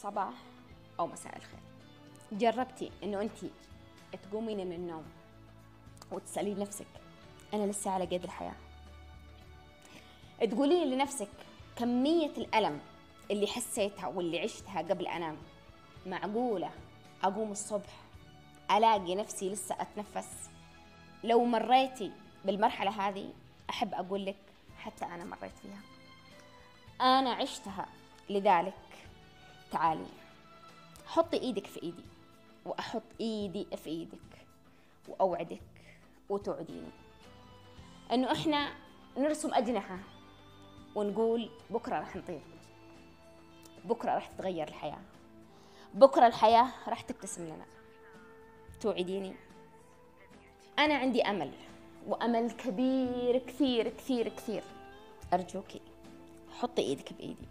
صباح أو مساء الخير. جربتي إنه أنت تقومين من النوم وتسألين نفسك أنا لسه على قيد الحياة؟ تقولين لنفسك كمية الألم اللي حسيتها واللي عشتها قبل أنام، معقولة أقوم الصبح ألاقي نفسي لسه أتنفس؟ لو مريتي بالمرحلة هذه أحب أقول لك حتى أنا مريت فيها، أنا عشتها. لذلك تعالي حطي إيدك في إيدي وأحط إيدي في إيدك وأوعدك وتوعديني أنه إحنا نرسم أجنحة ونقول بكرة رح نطير، بكرة رح تتغير الحياة، بكرة الحياة رح تبتسم لنا. توعديني؟ أنا عندي أمل، وأمل كبير كثير كثير كثير. أرجوكي حطي إيدك بإيدي